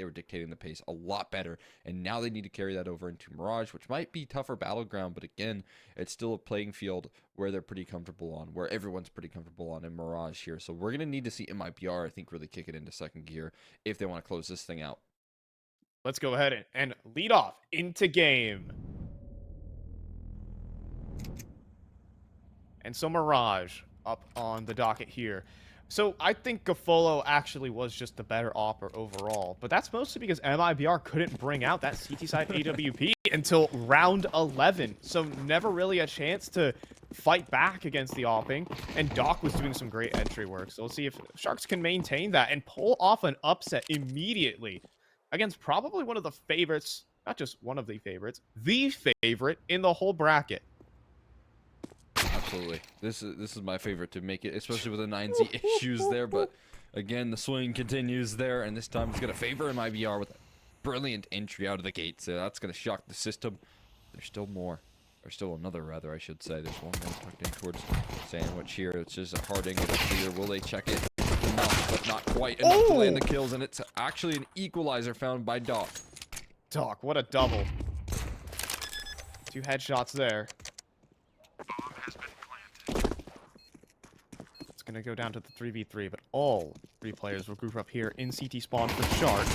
they were dictating the pace a lot better, and now they need to carry that over into Mirage, which might be tougher battleground, but again, it's still a playing field where they're pretty comfortable on, where everyone's pretty comfortable on in Mirage here. So we're going to need to see MIBR, I think, really kick it into second gear if they want to close this thing out. Let's go ahead and lead off into game. And so Mirage up on the docket here. So I think Gafolo actually was just the better opper overall, but that's mostly because MIBR couldn't bring out that CT side AWP until round 11. So never really a chance to fight back against the opping, and Doc was doing some great entry work. So let's see if Sharks can maintain that and pull off an upset immediately against probably one of the favorites, not just one of the favorites, the favorite in the whole bracket. Absolutely. This is my favorite to make it, especially with the 9Z issues there. But again, the swing continues there, and this time it's going to favor MIBR with a brilliant entry out of the gate. So that's going to shock the system. There's still more. There's still another, rather, I should say. There's one more tucked in towards Sandwich here. It's just a hard angle to clear. Will they check it? Enough, but not quite enough to land the kills, and it's actually an equalizer found by Doc. Doc, what a double. 2 headshots there. It's going to go down to the 3v3, but all 3 players will group up here in CT spawn for Shark.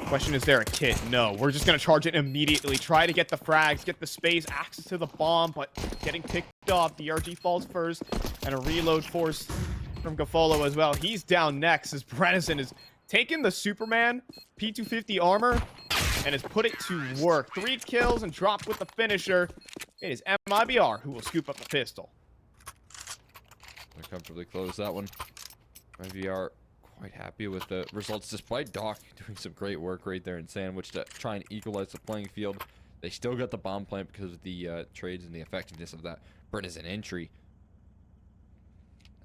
Question, is there a kit? No, we're just going to charge it immediately. Try to get the frags, get the space, access to the bomb, but getting picked off. DRG falls first, and a reload force from Gafolo as well. He's down next as Bredesen is taking the Superman P250 armor and has put it to work. 3 kills and dropped with the finisher. It is MIBR who will scoop up the pistol. They comfortably close that one. MIBR quite happy with the results, despite Doc doing some great work right there in Sandwich to try and equalize the playing field. They still got the bomb plant because of the trades and the effectiveness of that Bredesen entry.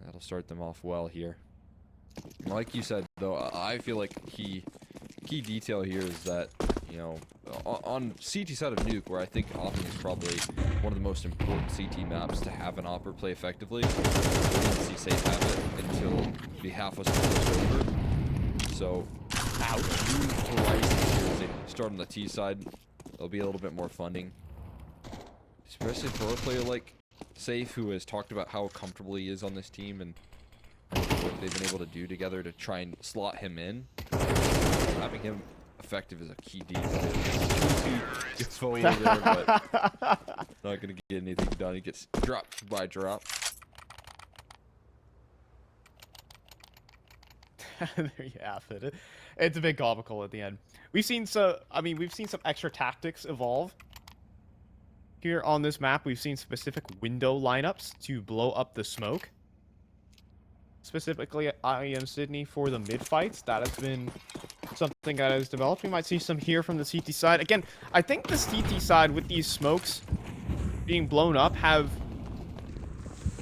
That'll start them off well here. Like you said, though, I feel like key detail here is that, you know, on CT side of Nuke, where I think Opping is probably one of the most important CT maps to have an opper play effectively, we didn't see Safe have it until the half was closed over. So, new horizons here as they start on the T side. There'll be a little bit more funding, especially for a player like Safe, who has talked about how comfortable he is on this team and what they've been able to do together to try and slot him in. Having him effective is a key detail. Gets forward there, but not going to get anything done. He gets dropped by drop. There you have it. It's a bit comical at the end. We've seen some extra tactics evolve. Here on this map, we've seen specific window lineups to blow up the smoke. Specifically, IEM Sydney for the mid fights. That has been something that has developed. We might see some here from the CT side. Again, I think the CT side with these smokes being blown up have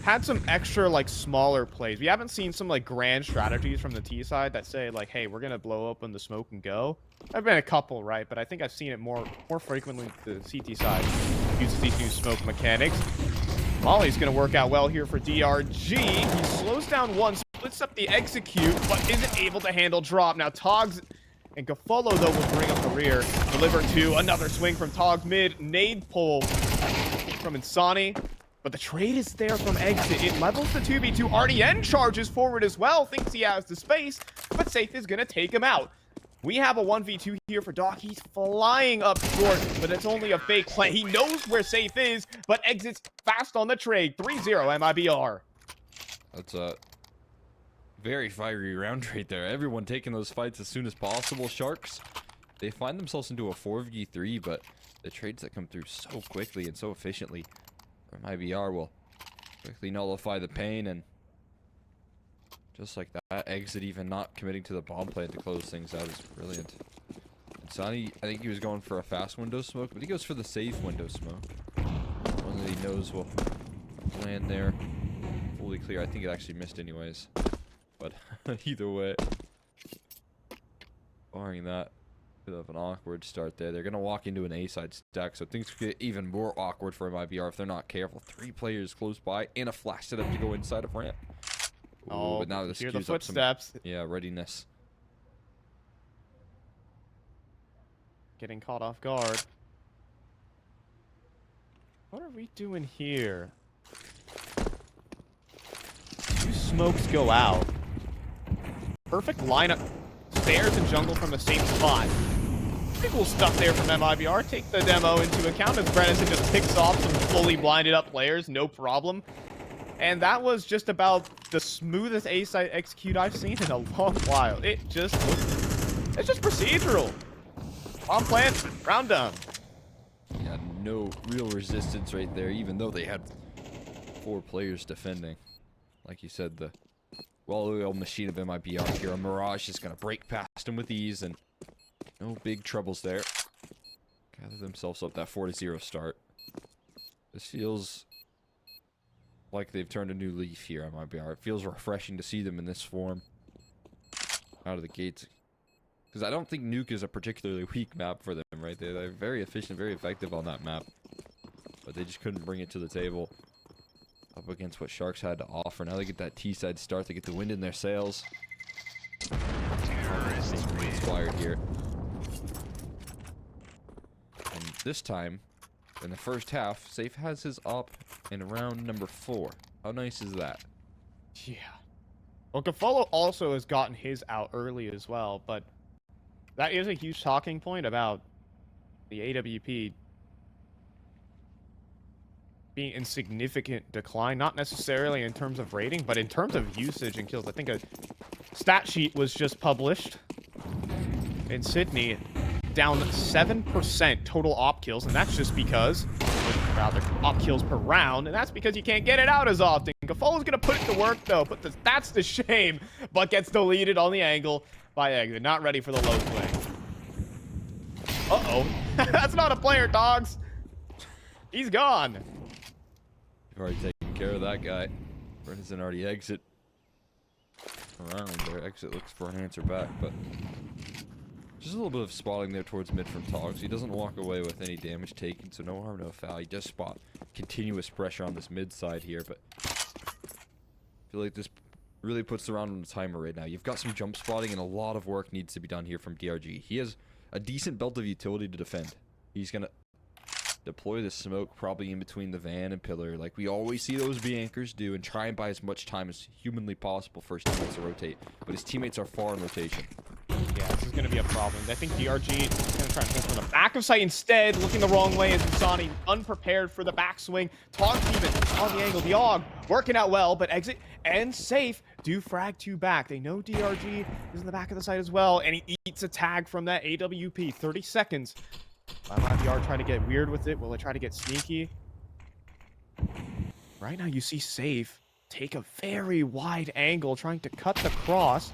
had some extra, like, smaller plays. We haven't seen some, like, grand strategies from the T side that say, like, hey, we're going to blow open the smoke and go. There have been a couple, right? But I think I've seen it more frequently the CT side uses these new smoke mechanics. Molly's going to work out well here for DRG. He slows down one, splits up the execute, but isn't able to handle drop. Now, Togs and Gafolo, though, will bring up the rear. Deliver 2. Another swing from Togs mid. Nade pull from Insani. But the trade is there from Exit. It levels the 2v2. RDN charges forward as well. Thinks he has the space, but Safe is going to take him out. We have a 1v2 here for Doc. He's flying up short, but it's only a fake play. He knows where Safe is, but Exit's fast on the trade. 3-0 MIBR. That's a very fiery round right there. Everyone taking those fights as soon as possible. Sharks, they find themselves into a 4v3, but the trades that come through so quickly and so efficiently, MIBR will quickly nullify the pain, and just like that, Exit even not committing to the bomb plant to close things out is brilliant. And Sonny, I think he was going for a fast window smoke, but he goes for the safe window smoke. One that he knows will land there. Fully clear. I think it actually missed anyways. But either way, barring that, bit of an awkward start there. They're going to walk into an A-side stack, so things get even more awkward for MIBR if they're not careful. 3 players close by and a flash setup to go inside of ramp. Ooh, but now this hear the footsteps. Yeah, readiness. getting caught off guard. What are we doing here? Two smokes go out. Perfect lineup. Stairs and jungle from the same spot. Pretty cool stuff there from MIBR. Take the demo into account as Brennan just picks off some fully blinded up players, no problem. And that was just about the smoothest A-site execute I've seen in a long while. It's just procedural. On plant, round done. Yeah, no real resistance right there, even though they had 4 players defending. Like you said, the well-oiled machine of MIBR here. A Mirage is going to break past him with ease, and no big troubles there. Gather themselves up that 4-0 start. This feels like they've turned a new leaf here, MIBR. It feels refreshing to see them in this form out of the gates. Because I don't think Nuke is a particularly weak map for them, right? They're very efficient, very effective on that map. But they just couldn't bring it to the table up against what Sharks had to offer. Now they get that T-side start. They get the wind in their sails. Inspired here. And this time, in the first half, Safe has his op in round number 4. How nice is that? Yeah. Well, Gafolo also has gotten his out early as well, but that is a huge talking point about the AWP being in significant decline. Not necessarily in terms of rating, but in terms of usage and kills. I think a stat sheet was just published in Sydney, down 7% total op kills, and that's just because, rather, op kills per round, and that's because you can't get it out as often. Gafolo's gonna put it to work, though, that's the shame, but gets deleted on the angle by Exit. Not ready for the low swing. Uh-oh. That's not a player, dogs. He's gone. You've already taken care of that guy. Brennan already exit around there. Exit looks for an answer back, but just a little bit of spotting there towards mid from Togs. He doesn't walk away with any damage taken, so no harm, no foul. He does spot continuous pressure on this mid side here, but I feel like this really puts the round on the timer right now. You've got some jump spotting, and a lot of work needs to be done here from DRG. He has a decent belt of utility to defend. He's going to deploy the smoke probably in between the van and pillar, like we always see those B anchors do, and try and buy as much time as humanly possible for his teammates to rotate. But his teammates are far in rotation. Yeah, this is going to be a problem. I think DRG is going to try and hold from the back of sight instead, looking the wrong way as Usani, unprepared for the backswing. Togs even on the angle. The AUG working out well, but Exit and Safe do frag 2 back. They know DRG is in the back of the site as well, and he eats a tag from that AWP. 30 seconds. MIBR trying to get weird with it. Will they try to get sneaky? Right now you see Safe take a very wide angle, trying to cut the cross.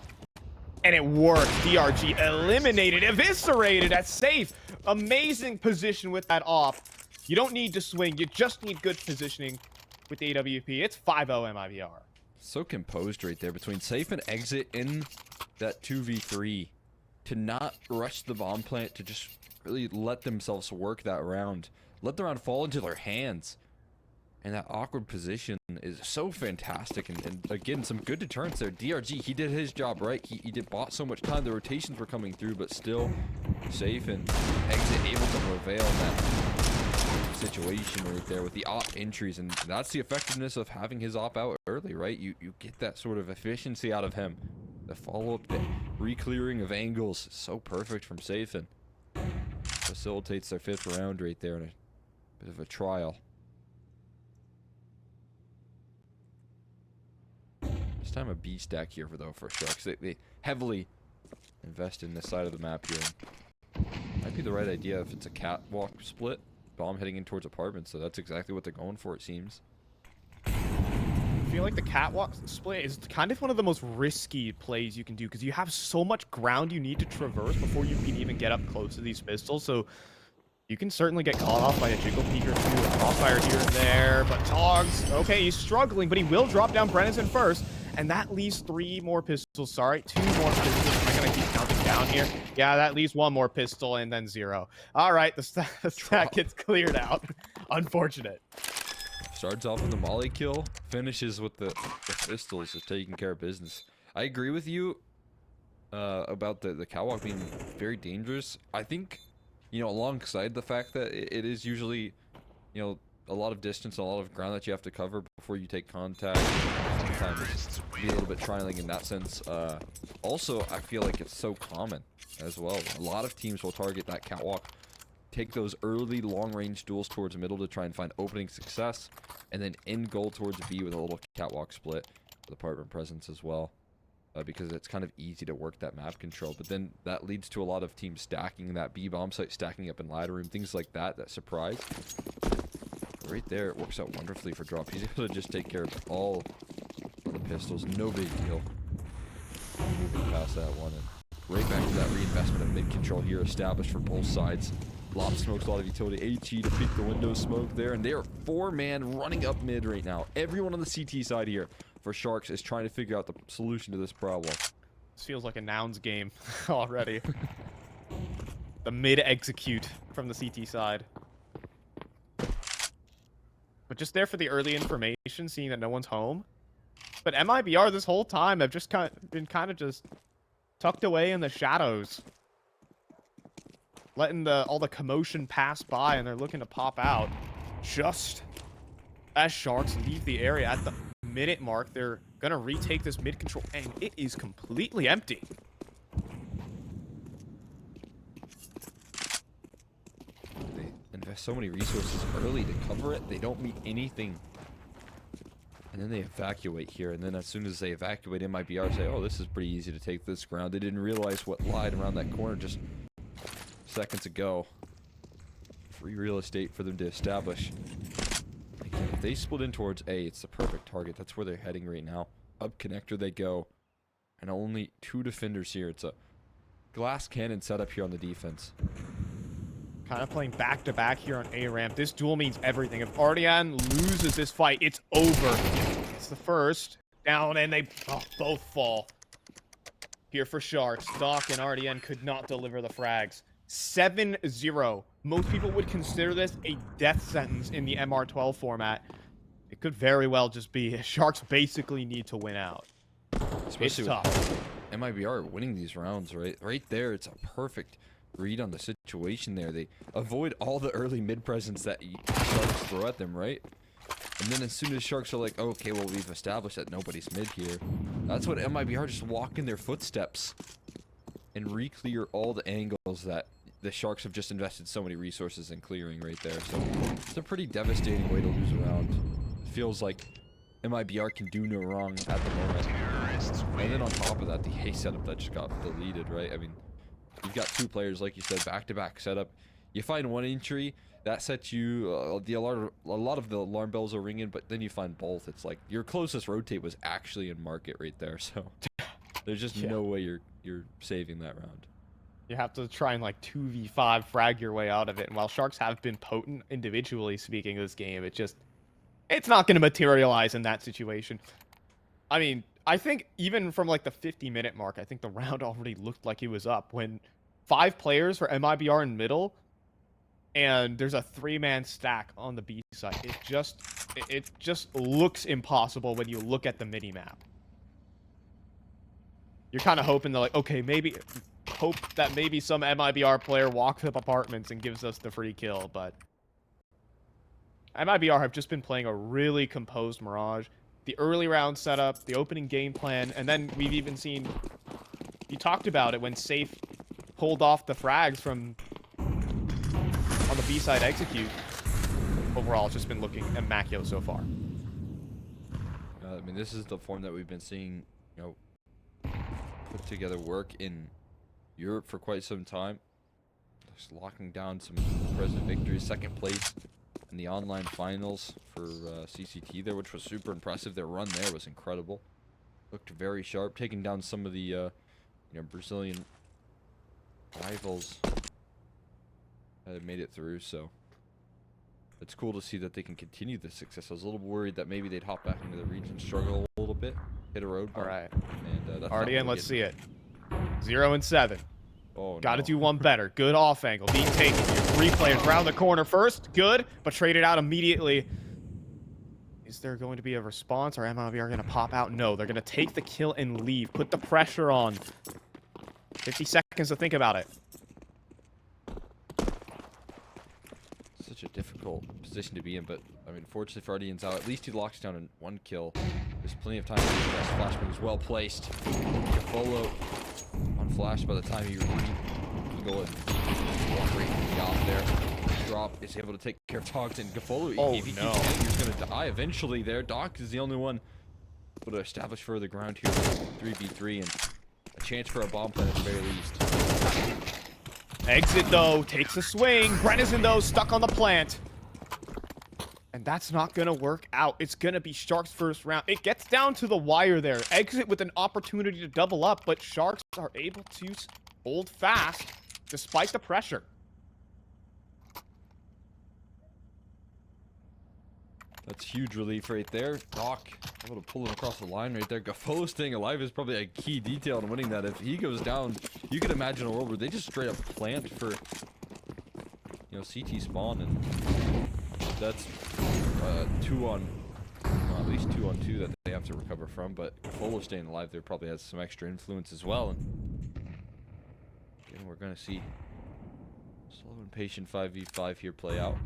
And it worked. DRG eliminated, eviscerated at Safe. Amazing position with that off. You don't need to swing. You just need good positioning with the AWP. It's 5-0 MIBR. So composed right there between Safe and Exit in that 2v3 to not rush the bomb plant, to just really let themselves work that round. Let the round fall into their hands. And that awkward position is so fantastic. And again, some good deterrence there. DRG, he did his job right. He did bought so much time. The rotations were coming through, but still Safe and Exit able to prevail in that situation right there with the op entries. And that's the effectiveness of having his op out early, right? You get that sort of efficiency out of him. The follow-up, the re-clearing of angles, so perfect from Safe, and facilitates their 5th round right there in a bit of a trial. This time a B stack here for Sharks. They heavily invest in this side of the map here. Might be the right idea if it's a catwalk split. Bomb heading in towards apartments, so that's exactly what they're going for, it seems. I feel like the catwalk split is kind of one of the most risky plays you can do, because you have so much ground you need to traverse before you can even get up close to these pistols. So you can certainly get caught off by a jiggle peek or two, a crossfire here and there. But Togs, okay, he's struggling, but he will drop down Brennison first. And that leaves 3 more pistols. Sorry, 2 more pistols. I'm going to keep counting down here. Yeah, that leaves 1 more pistol and then 0. All right, the stack gets cleared out. Unfortunate. Starts off with a molly kill, finishes with the pistols, just taking care of business. I agree with you about the catwalk being very dangerous. I think you know, alongside the fact that it is usually, you know, a lot of distance, a lot of ground that you have to cover before you take contact. Sometimes be a little bit trialing in that sense. Also, I feel like it's so common as well. A lot of teams will target that catwalk, take those early long-range duels towards middle to try and find opening success, and then end goal towards B with a little catwalk split with apartment presence as well. Because it's kind of easy to work that map control, but then that leads to a lot of teams stacking that B bomb site, stacking up in ladder room, things like that, that surprise. Right there, it works out wonderfully for Drop. He's able to just take care of all of the pistols, no big deal. Moving past that one, and right back to that reinvestment of mid control here, established for both sides. A lot of smokes, a lot of utility. HE to peek the window smoke there, and they are 4-man running up mid right now. Everyone on the CT side here for Sharks is trying to figure out the solution to this problem. This feels like a nouns game already. The mid execute from the CT side. But just there for the early information, seeing that no one's home. But MIBR this whole time have just been kind of just tucked away in the shadows. Letting all the commotion pass by, and they're looking to pop out. Just as Sharks leave the area at the minute mark, they're gonna retake this mid control, and it is completely empty. They invest so many resources early to cover it, they don't meet anything. And then they evacuate here, and then as soon as they evacuate, MIBR say, oh, this is pretty easy to take this ground. They didn't realize what lied around that corner just seconds ago. Free real estate for them to establish. Again, if they split in towards A, it's the perfect target. That's where they're heading right now. Up connector they go. And only 2 defenders here. It's a glass cannon setup here on the defense. Kind of playing back-to-back here on A ramp. This duel means everything. If Ardian loses this fight, it's over. It's the first. Down, and they both fall. Here for Sharks. Doc and Ardian could not deliver the frags. 7-0. Most people would consider this a death sentence in the MR12 format. It could very well just be Sharks basically need to win out. Especially it's tough. with MIBR winning these rounds, right? Right there, it's a perfect read on the situation there. They avoid all the early mid presence that Sharks throw at them, right? And then as soon as Sharks are like, oh, okay, well, we've established that nobody's mid here. That's what MIBR just walk in their footsteps and re-clear all the angles that the Sharks have just invested so many resources in clearing right there. So it's a pretty devastating way to lose a round. It feels like MIBR can do no wrong at the moment. And then on top of that, the A setup that just got deleted, right? I mean, you've got 2 players, like you said, back-to-back setup. You find one entry, that sets you, a lot of the alarm bells are ringing, but then you find both. It's like your closest rotate was actually in market right there, so there's just no way you're saving that round. You have to try and like 2v5 frag your way out of it. And while Sharks have been potent individually speaking this game, it's not going to materialize in that situation. I mean, I think even from like the 50-minute mark, I think the round already looked like it was up when 5 players for MIBR in middle, and there's a 3-man stack on the B side. It just looks impossible when you look at the mini map. You're kind of hoping they're like, okay, hope that maybe some MIBR player walks up apartments and gives us the free kill, but MIBR have just been playing a really composed Mirage. The early round setup, the opening game plan, and then we've even seen, you talked about it when Safe pulled off the frags from on the B side execute. Overall, it's just been looking immaculate so far. I mean, this is the form that we've been seeing, you know, put together work in Europe for quite some time. Just locking down some impressive victories. 2nd place in the online finals for CCT there, which was super impressive. Their run there was incredible. Looked very sharp, taking down some of the you know, Brazilian rivals that had made it through. So it's cool to see that they can continue this success. I was a little worried that maybe they'd hop back into the region, struggle a little bit, hit a road. All right, and that's already in. Let's see it. 0-7. Oh, Got to no. do one better. Good off angle. Being taken here. 3 players round the corner first. Good, but traded out immediately. Is there going to be a response, or MIBR going to pop out? No, they're going to take the kill and leave. Put the pressure on. 50 seconds to think about it. such a difficult position to be in, but I mean, fortunately for Ardian's out, at least he locks down in 1 kill. There's plenty of time to progress. Flashbang is well placed. Gafolo on flash by the time he Eagle and great job there. Drop is able to take care of Togs and Gafolo. If he keeps hitting, he's gonna die eventually there. Doc is the only one able to establish further ground here. 3v3 and a chance for a bomb plant at the very least. Exit, though, takes a swing. Brennison, though, stuck on the plant. And that's not going to work out. It's going to be Sharks' first round. It gets down to the wire there. Exit with an opportunity to double up, but Sharks are able to hold fast despite the pressure. That's huge relief right there. Doc able to pull him across the line right there. Gafolo staying alive is probably a key detail in winning that. If he goes down, you can imagine a world where they just straight up plant for, you know, CT spawn, and that's at least 2 on 2 that they have to recover from. But Gafolo staying alive there probably has some extra influence as well. And again, we're gonna see slow and patient 5v5 here play out.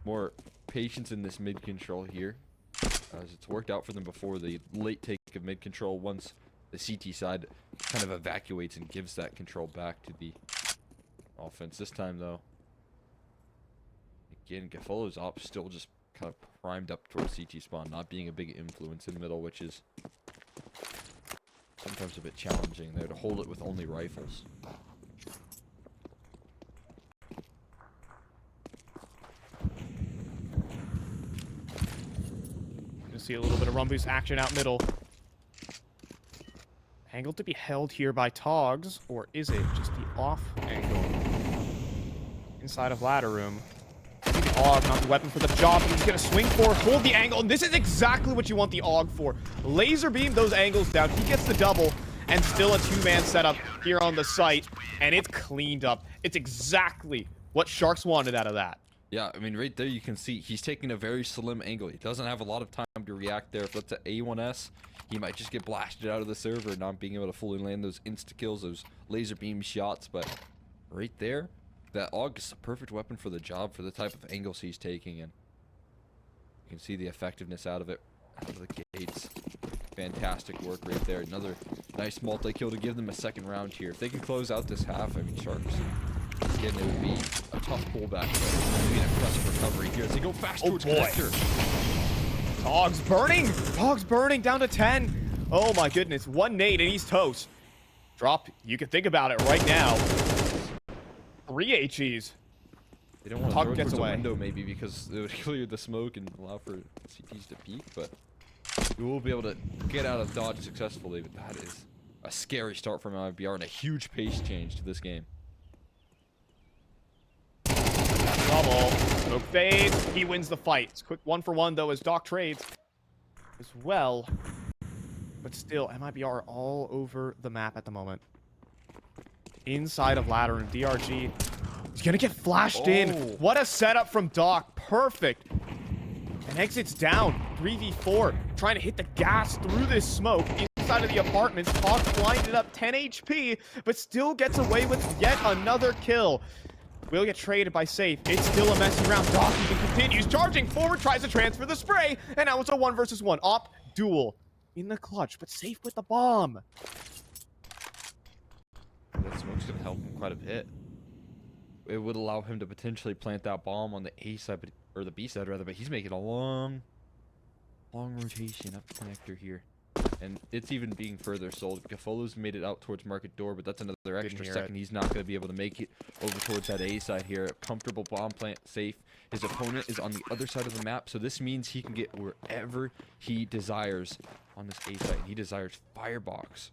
More patience in this mid control here, as it's worked out for them before. The late take of mid control, once the CT side kind of evacuates and gives that control back to the offense. This time though, again, Gafolo's op still just kind of primed up towards CT spawn, not being a big influence in the middle, which is sometimes a bit challenging there to hold it with only rifles. See a little bit of Rumby's action out middle. Angle to be held here by Togs, or is it just the off angle inside of ladder room? I think the AUG, not the weapon for the job. He's gonna swing for, hold the angle, and this is exactly what you want the AUG for. Laser beam those angles down. He gets the double, and still a 2-man setup here on the site, and it's cleaned up. It's exactly what Sharks wanted out of that. Yeah, I mean, right there you can see he's taking a very slim angle. He doesn't have a lot of time to react there. If that's an A1S, he might just get blasted out of the server, not being able to fully land those insta-kills, those laser beam shots. But right there, that AUG is a perfect weapon for the job, for the type of angles he's taking. And you can see the effectiveness out of it, out of the gates. Fantastic work right there. Another nice multi-kill to give them a second round here. If they can close out this half, I mean, Sharks, again, it would be a tough pullback, but maybe an impressive recovery here as they go fast towards connector. Togs burning! Togs burning down to 10. Oh my goodness, 1 nade and he's toast. Drop, you can think about it right now. 3 HEs. They don't want to throw it towards the window maybe because it would clear the smoke and allow for CTs to peek, but we will be able to get out of dodge successfully. But that is a scary start from MIBR and a huge pace change to this game. Double. Smoke fades. He wins the fight. It's quick 1-for-1 though as Doc trades as well. But still, MIBR all over the map at the moment. Inside of ladder and DRG. He's gonna get flashed in. What a setup from Doc. Perfect. And exits down. 3v4. Trying to hit the gas through this smoke inside of the apartments. Todd blinded up 10 HP, but still gets away with yet another kill. Will get traded by safe. It's still a messy round. Doc even continues charging forward, tries to transfer the spray, and now it's a 1-versus-1 op duel in the clutch, but safe with the bomb. That smoke's gonna help him quite a bit. It would allow him to potentially plant that bomb on the A side, or the B side rather, but he's making a long rotation up the connector here. And it's even being further sold. Gafolo's made it out towards market door, but that's another extra second. He's not going to be able to make it over towards that A side here. A comfortable bomb plant, safe. His opponent is on the other side of the map, so this means he can get wherever he desires on this A side. He desires firebox.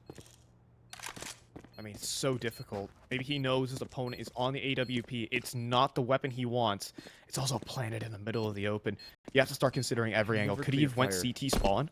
I mean, it's so difficult. Maybe he knows his opponent is on the AWP. It's not the weapon he wants. It's also planted in the middle of the open. You have to start considering every angle. Could he have went CT spawn?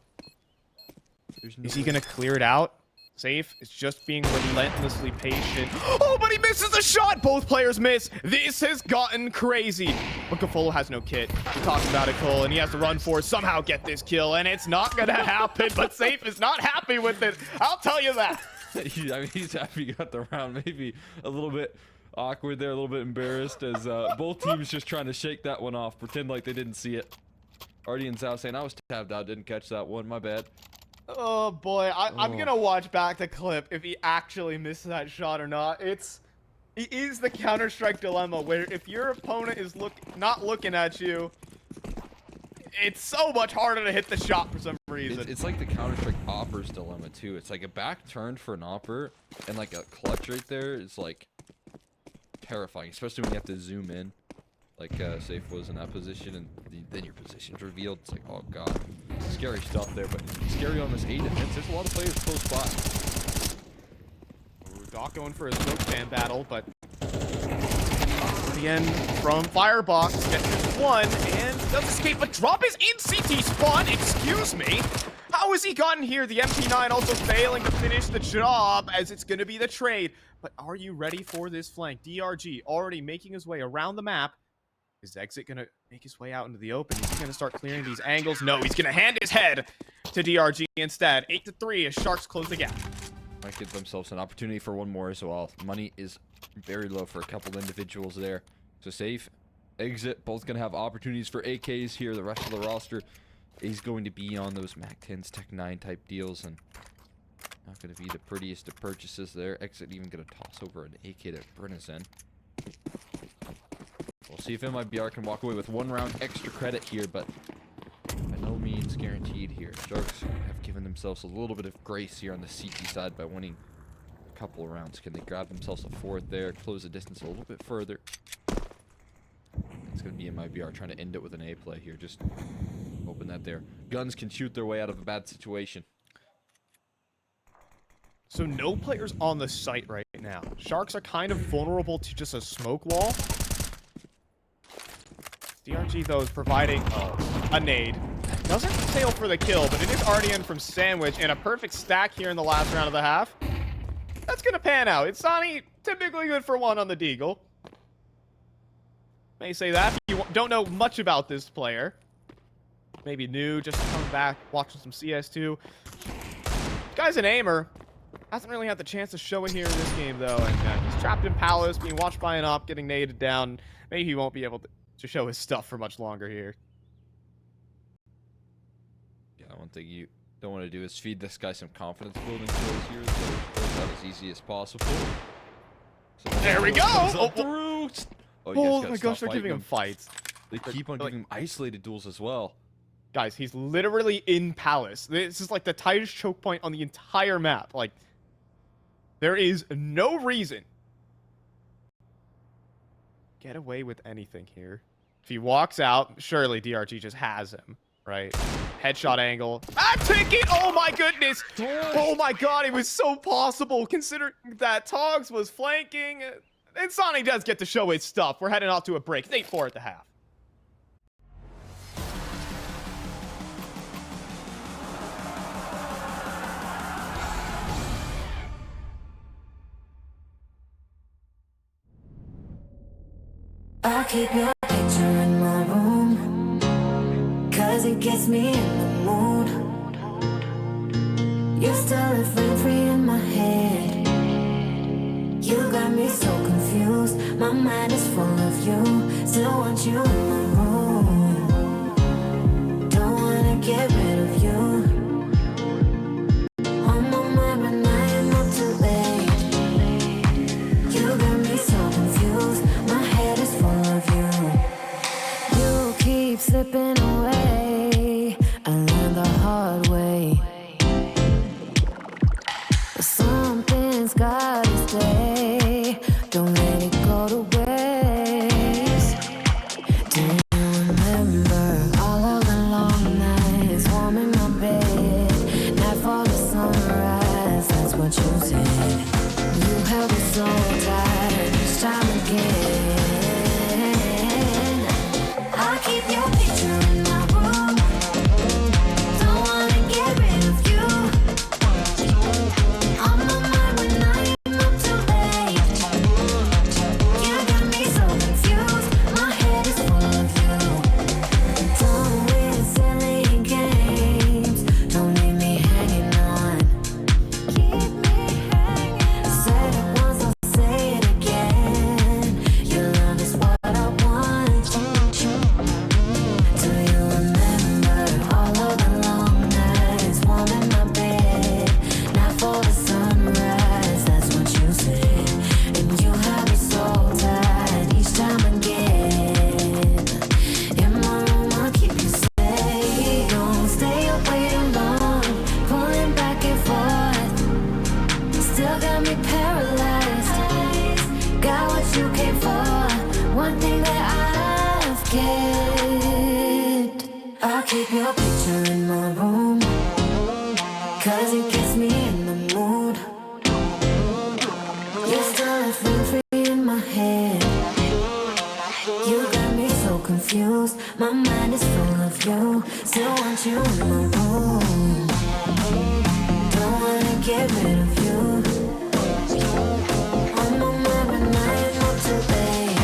Is he going to clear it out? Safe. It's just being relentlessly patient. Oh, but he misses the shot! Both players miss. This has gotten crazy. But Gafolo has no kit. We talked about it, Cole, and he has to run for it, somehow get this kill, and it's not going to happen. But Safe is not happy with it. I'll tell you that. I mean, he's happy he got the round. Maybe a little bit awkward there, a little bit embarrassed as both teams just trying to shake that one off, pretend like they didn't see it. Artie and Zhao saying, I was tabbed out, didn't catch that one, my bad. Oh boy, I'm gonna watch back the clip if he actually missed that shot or not. It is the Counter-Strike dilemma where if your opponent is not looking at you, it's so much harder to hit the shot for some reason. It's like the Counter-Strike opper's dilemma too. It's like a back turn for an opper and like a clutch right there is like terrifying, especially when you have to zoom in. Like Safe was in that position and then your position's revealed. It's like, oh god, scary stuff there, but scary on this A defense. There's a lot of players close by. Doc going for a smoke fan battle, but again from Firebox gets just one and does escape, but drop is in CT spawn. Excuse me. How has he gotten here? The MP9 also failing to finish the job as it's going to be the trade. But are you ready for this flank? DRG already making his way around the map. Is Exit going to make his way out into the open? He's going to start clearing these angles. No, he's going to hand his head to DRG instead. 8-3 as Sharks close the gap. Might give themselves an opportunity for one more as well. Money is very low for a couple individuals there. So Safe, Exit, both going to have opportunities for AKs here. The rest of the roster is going to be on those MAC-10s, Tech-9 type deals, and not going to be the prettiest of purchases there. Exit even going to toss over an AK that Bryn is in. We'll see if MIBR can walk away with 1 round extra credit here, but by no means guaranteed here. Sharks have given themselves a little bit of grace here on the CT side by winning a couple of rounds. Can they grab themselves a 4th there, close the distance a little bit further? It's going to be MIBR trying to end it with an A play here. Just hoping that their guns can shoot their way out of a bad situation. So no players on the site right now. Sharks are kind of vulnerable to just a smoke wall. DRG, though, is providing a nade. Doesn't sail for the kill, but it is RDN from Sandwich, and a perfect stack here in the last round of the half. That's going to pan out. It's Sonny, typically good for 1 on the Deagle. May say that if you don't know much about this player. Maybe new, just coming back, watching some CS2. Guy's an aimer. Hasn't really had the chance to show it here in this game, though. And he's trapped in Palace, being watched by an op, getting naded down. Maybe he won't be able to show his stuff for much longer here. Yeah, one thing you don't want to do is feed this guy some confidence building skills here, so that as easy as possible. So there we go! Oh my gosh, they're giving him fights. They keep on giving him isolated duels as well. Guys, he's literally in Palace. This is like the tightest choke point on the entire map. Like, there is no reason. Get away with anything here. If he walks out, surely DRG just has him, right? Headshot angle. Take it! Oh my goodness! Oh my god, it was so possible considering that Togs was flanking. And Sonny does get to show his stuff. We're heading off to a break. 8-4 at the half. I keep your picture in my room, 'cause it gets me in the mood. You still live rent free in my head. You got me so confused. My mind is full of you. Still want you in my room. Don't wanna get rid of you. On my mind, but I am up too late. You got me so confused. My head is full of you. You keep slipping away. I learned the hard way. Something's gotta stay. Don't let it go to waste. Do you remember all of the long nights, warm in my bed, nightfall to sunrise? That's what you said. You held me so tight each time again. I keep your picture in my room. Don't wanna get rid of you. On my mind when I am up too late. You got it. I'll keep your picture in my room, 'cause it gets me in the mood. You're still a free in my head. You got me so confused. My mind is full of you. Still want you in my room. Don't wanna get rid of you. I'm on my mind, not too late.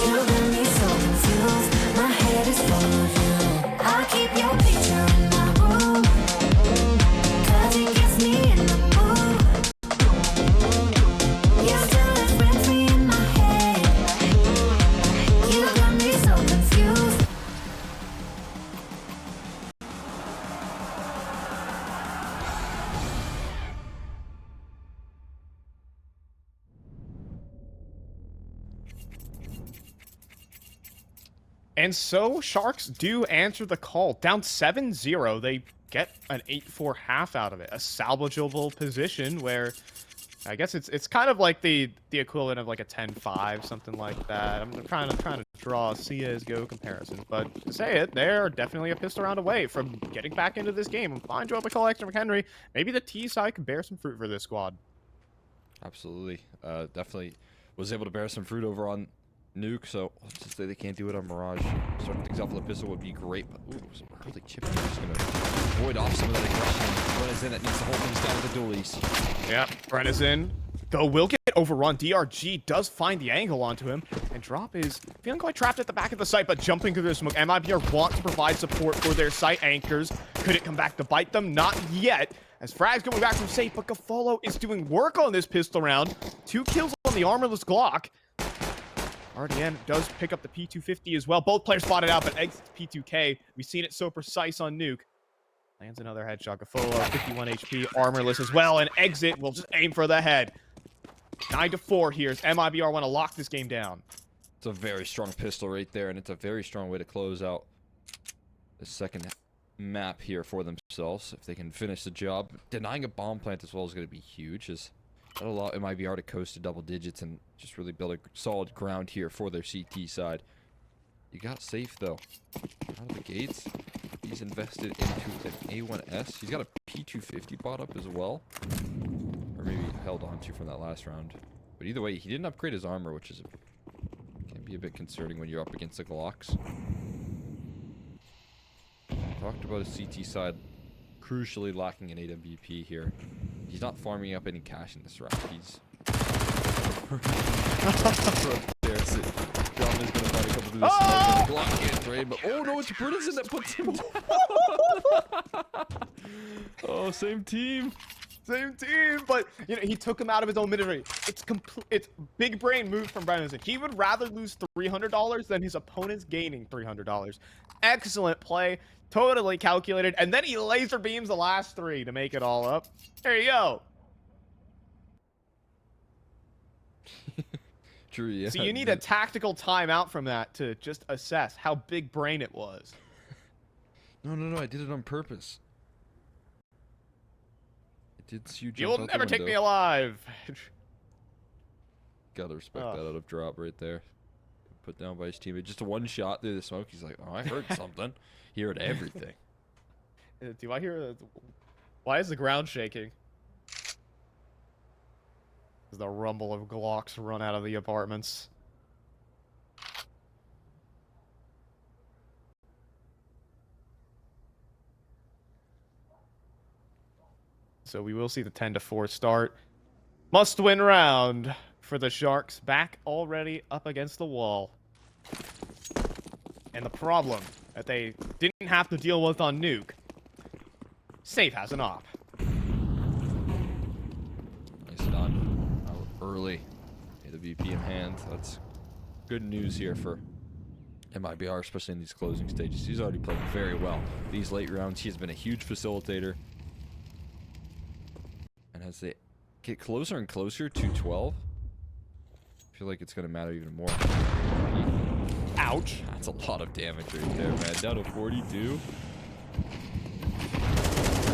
You got me so confused. My head is full of you. I'll keep your picture in my room, 'cause it gets me in the mood. You're still a friend free in my head. You got me so confused. And so Sharks do answer the call. Down 7-0, they get an 8-4 half out of it. A salvageable position where I guess it's kind of like the equivalent of like a 10-5, something like that. I'm trying to draw a CSGO comparison, but to say it, they're definitely a pistol round away from getting back into this game. Fine job by Collector McHenry. Maybe the T side can bear some fruit for this squad. Absolutely. Definitely was able to bear some fruit over on Nuke, so let's just say they can't do it on Mirage. Starting things off with a pistol would be great, but ooh, some early chipping is going to void off some of that aggression. Run is in, that needs to hold things down with the dualies. Yeah, Brent is in. Though will get overrun. DRG does find the angle onto him, and Drop is feeling quite trapped at the back of the site, but jumping through the smoke. MIBR want to provide support for their site anchors. Could it come back to bite them? Not yet. As Frag's going back from safe, but Gafolo is doing work on this pistol round. 2 kills on the armorless Glock. RDN does pick up the P250 as well. Both players spotted out, but exits P2K. We've seen it so precise on Nuke. Lands another headshot. Gafolo, 51 HP, armorless as well. And exit will just aim for the head. 9-4 here as MIBR want to lock this game down. It's a very strong pistol right there, and it's a very strong way to close out the second map here for themselves. If they can finish the job. Denying a bomb plant as well is going to be huge, as that'll allow MIBR to coast to double digits and just really build a solid ground here for their CT side. You got safe, though. Out of the gates, he's invested into an A1S. He's got a P250 bought up as well. Or maybe held on to from that last round. But either way, he didn't upgrade his armor, which is can be a bit concerning when you're up against the Glocks. Talked about his CT side crucially lacking an AWP here. He's not farming up any cash in this round. He's there. John is gonna find a couple through the smoke. Glock can't trade, but oh no, it's Britison that puts him down. Oh, same team. Same team, but you know he took him out of his own mid-range. It's big brain move from Brennan. He would rather lose $300 than his opponents gaining $300. Excellent play, totally calculated, and then he laser beams the last 3 to make it all up. There you go. True, yeah. So you need a tactical timeout from that to just assess how big brain it was. No, I did it on purpose. Did see you jump You will out the never take me window. alive. Gotta respect that out of drop right there. Put down by his teammate. Just a one shot through the smoke. He's like, oh, I heard something. He heard everything. Do I hear? Why is the ground shaking? As the rumble of Glocks run out of the apartments. So we will see the 10-4 start. Must-win round for the Sharks. Back already up against the wall. And the problem that they didn't have to deal with on Nuke. Save has an op. Nice done. Early. AWP in hand. That's good news here for MIBR, especially in these closing stages. He's already played very well these late rounds. He has been a huge facilitator. And as they get closer and closer to 12, I feel like it's going to matter even more. Ouch. That's a lot of damage right there, man. Down to 42.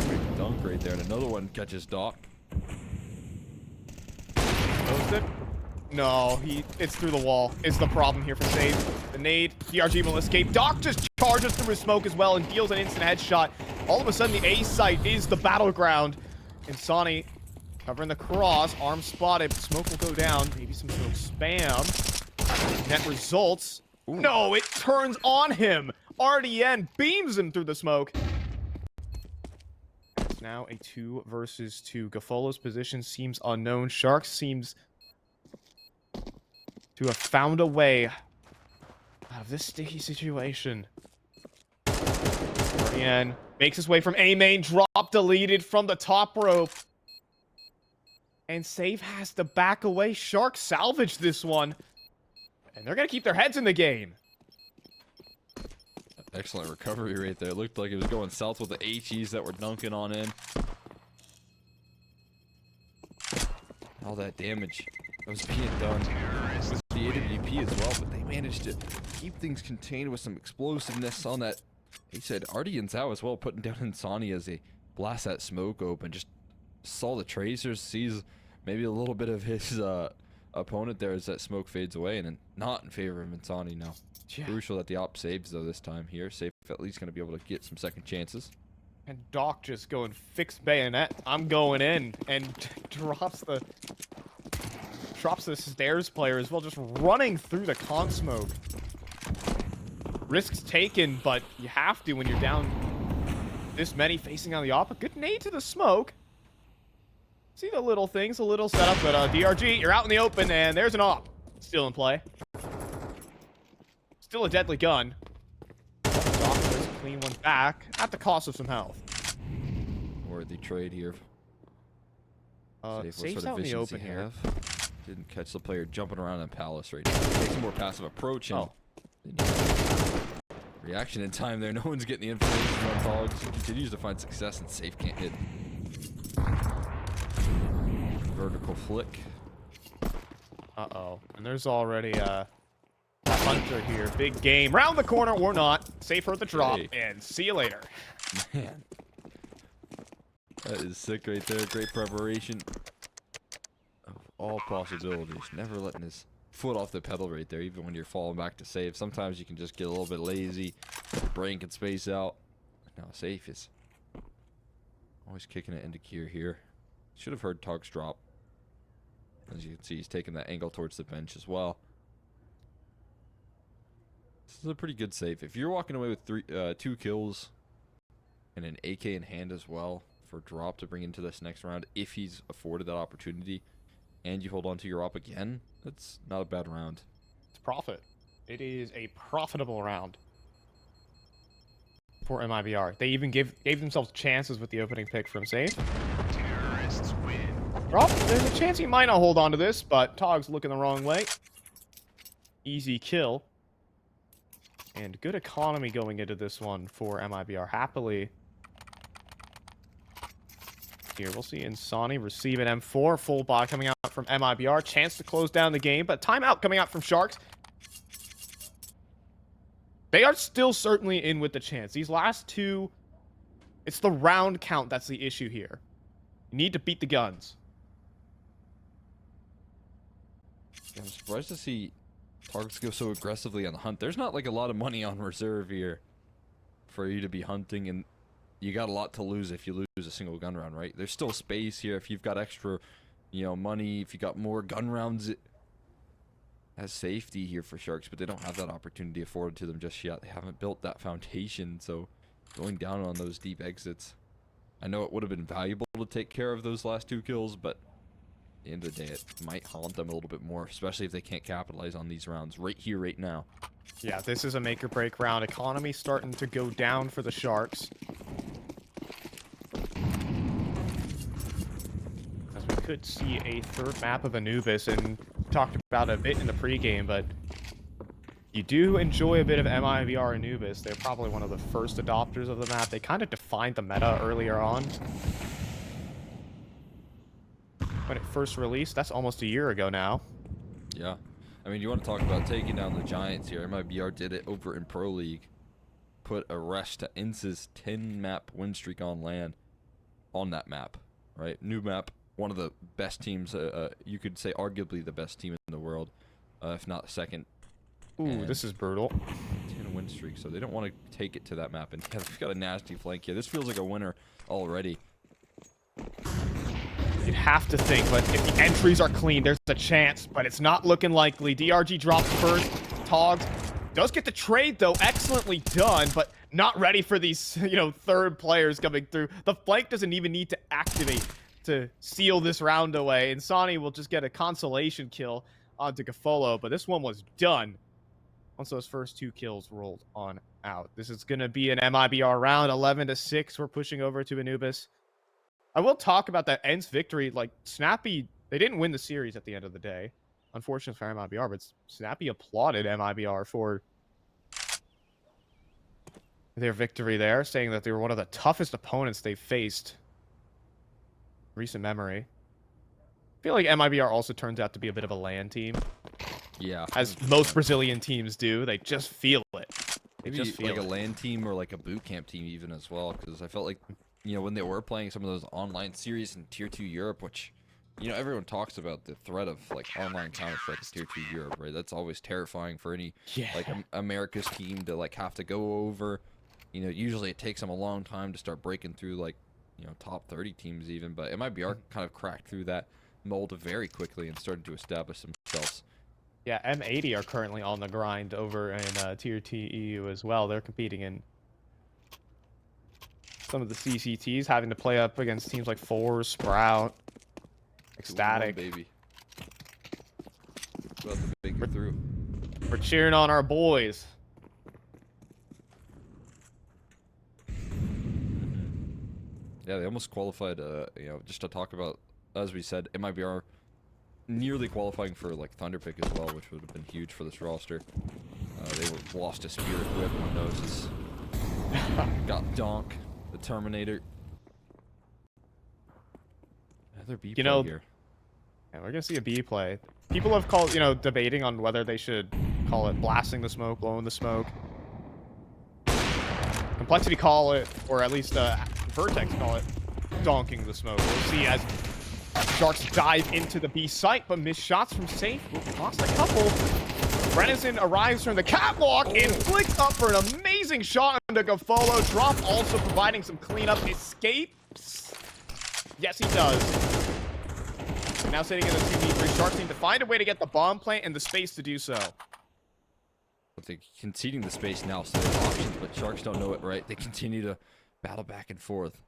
Great dunk right there. And another one catches Doc. Post it. No, it's through the wall. It's the problem here for Save. The nade, DRG will escape. Doc just charges through his smoke as well and deals an instant headshot. All of a sudden, the A site is the battleground. And Sonny covering the cross, arm spotted. Smoke will go down. Maybe some sort of spam. Net results. Ooh. No, it turns on him. RDN beams him through the smoke. It's now a 2 versus 2. Gafolo's position seems unknown. Sharks seems to have found a way out of this sticky situation. RDN makes his way from A main, drop deleted from the top rope. And Save has to back away. Sharks salvage this one. And they're going to keep their heads in the game. Excellent recovery right there. It looked like it was going south with the HEs that were dunking on him. All that damage that was being done with the AWP as well, but they managed to keep things contained with some explosiveness on that. He said Ardian's out as well, putting down Insani as they blast that smoke open. Just saw the tracers, sees maybe a little bit of his opponent there as that smoke fades away, and then not in favor of Insani now. Yeah. Crucial that the op saves though this time here. Safe at least going to be able to get some second chances. And Doc just going fixed bayonet. I'm going in and drops the stairs player as well, just running through the con smoke. Risks taken, but you have to when you're down this many facing on the op. A good nade to the smoke. See the little things, a little setup, but DRG, you're out in the open, and there's an op. Still in play. Still a deadly gun. Doc does clean one back at the cost of some health. Worthy trade here. Safe's out in the open here. Didn't catch the player jumping around in Palace right now. Takes a more passive approach. And reaction in time there. No one's getting the information on Togs. Continues to find success and Safe can't hit. Vertical flick. Uh-oh. And there's already a hunter here. Big game. Round the corner or not. Safe for the drop. Hey. And see you later. Man. That is sick right there. Great preparation of all possibilities. Never letting his foot off the pedal right there, even when you're falling back to save. Sometimes you can just get a little bit lazy. Your brain can space out. Now Safe is always kicking it into gear here. Should have heard Togs drop. As you can see, he's taking that angle towards the bench as well. This is a pretty good save. If you're walking away with 2 kills and an AK in hand as well for drop to bring into this next round, if he's afforded that opportunity, and you hold on to your op again, that's not a bad round. It's profit. It is a profitable round for MIBR. They even gave themselves chances with the opening pick from Safe. Terrorists win. Well, there's a chance he might not hold on to this, but Togs looking the wrong way. Easy kill. And good economy going into this one for MIBR. Happily. Here, we'll see Insani receive an M4. Full bot coming out from MIBR. Chance to close down the game, but timeout coming out from Sharks. They are still certainly in with the chance. These last two, it's the round count that's the issue here. You need to beat the guns. I'm surprised to see Togs go so aggressively on the hunt. There's not like a lot of money on reserve here for you to be hunting, and you got a lot to lose if you lose a single gun round, right? There's still space here if you've got extra, money, if you got more gun rounds as safety here for Sharks, but they don't have that opportunity afforded to them just yet. They haven't built that foundation, so going down on those deep exits. I know it would have been valuable to take care of those last 2 kills, but at the end of the day, it might haunt them a little bit more, especially if they can't capitalize on these rounds right here, right now. Yeah, this is a make or break round. Economy starting to go down for the Sharks. As we could see a third map of Anubis, and talked about it a bit in the pregame, but you do enjoy a bit of MIBR Anubis. They're probably one of the first adopters of the map. They kind of defined the meta earlier on. When it first released, that's almost a year ago now. Yeah. I mean, you want to talk about taking down the Giants here. MIBR did it over in Pro League. Put a rest to INS's 10-map win streak on LAN on that map, right? New map, one of the best teams. You could say arguably the best team in the world, if not second. Ooh, And this is brutal. 10 win streak, so they don't want to take it to that map. And yeah, they've got a nasty flank here. This feels like a winner already. You'd have to think, but if the entries are clean, there's a chance, but it's not looking likely. DRG drops first. Togs does get the trade, though. Excellently done, but not ready for these, third players coming through. The flank doesn't even need to activate to seal this round away, and Sonny will just get a consolation kill onto Gafolo, but this one was done once those first 2 kills rolled on out. This is going to be an MIBR round, 11-6. We're pushing over to Anubis. I will talk about that ENCE victory. Like, Snappy, they didn't win the series at the end of the day. Unfortunate for MIBR, but Snappy applauded MIBR for their victory there, saying that they were one of the toughest opponents they've faced in recent memory. I feel like MIBR also turns out to be a bit of a LAN team. Yeah. As most Brazilian teams do. They just feel it. They Maybe just feel like a it. LAN team or like a boot camp team even as well, because I felt like, when they were playing some of those online series in Tier 2 Europe, which, everyone talks about the threat of like online Counter-Strike in Tier 2 Europe, right? That's always terrifying for any like America's team to like have to go over. Usually it takes them a long time to start breaking through like, top 30 teams even, but MIBR kind of cracked through that mold very quickly and started to establish themselves. Yeah, M80 are currently on the grind over in Tier T EU as well. They're competing in some of the CCTs, having to play up against teams like Four, Sprout, Ecstatic. 2-1, baby. About to break it through. We're cheering on our boys. Yeah, they almost qualified, just to talk about, as we said, MIBR nearly qualifying for like Thunderpick as well, which would have been huge for this roster. They lost a Spirit who everyone knows is got Donk, the Terminator. Another B play here. Yeah, we're gonna see a B play. People have called, debating on whether they should call it blasting the smoke, blowing the smoke. Complexity call it, or at least Vertex call it, donking the smoke. We'll see as Sharks dive into the B site, but missed shots from Safe. Lost a couple. Brennison arrives from the catwalk and flicks up for an amazing shot into Gafolo. Drop also providing some cleanup. Escapes. Yes, he does. Now sitting in the 2v3. Sharks need to find a way to get the bomb plant and the space to do so. But they're conceding the space now, so they have options, but Sharks don't know it right. They continue to battle back and forth.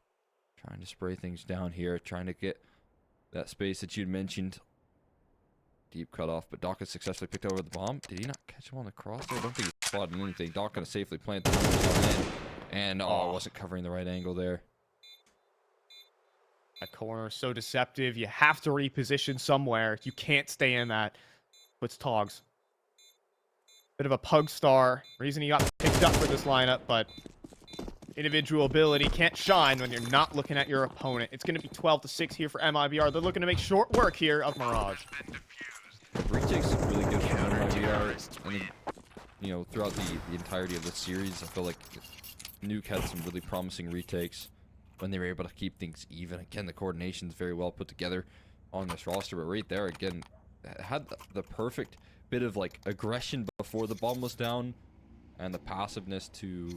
Trying to spray things down here, trying to get that space that you'd mentioned. Deep cutoff, but Doc has successfully picked over the bomb. Did he not catch him on the crosshair? I don't think he spotted anything. Doc gonna safely plant the bomb in, and wasn't covering the right angle there. That corner is so deceptive. You have to reposition somewhere. You can't stay in that. Puts Togs. Bit of a pug star. Reason he got picked up for this lineup, but individual ability can't shine when you're not looking at your opponent. It's going to be 12-6 here for MIBR. They're looking to make short work here of Mirage. Retake's really good for MIBR. And then, throughout the entirety of the series, I feel like Nuke had some really promising retakes when they were able to keep things even. Again, the coordination's very well put together on this roster, but right there, again, had the perfect bit of like aggression before the bomb was down and the passiveness to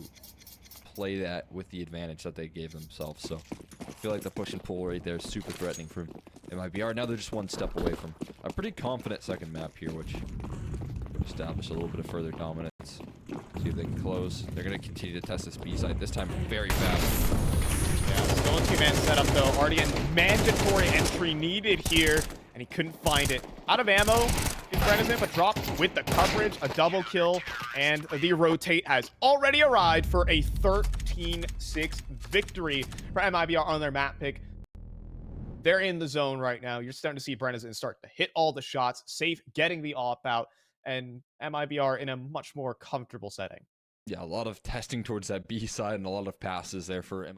play that with the advantage that they gave themselves. So I feel like the push and pull right there is super threatening for MIBR. Now they're just one step away from a pretty confident second map here, which would establish a little bit of further dominance. See if they can close. They're going to continue to test this B side, this time very fast. Yeah, still a two-man setup though. Already a mandatory entry needed here, and he couldn't find it. Out of ammo in Brennison, but dropped with the coverage, a double kill, and the rotate has already arrived for a 13-6 victory for MIBR on their map pick. They're in the zone right now. You're starting to see Brennison start to hit all the shots, Safe getting the op out, and MIBR in a much more comfortable setting. Yeah, a lot of testing towards that B side and a lot of passes there for MIBR.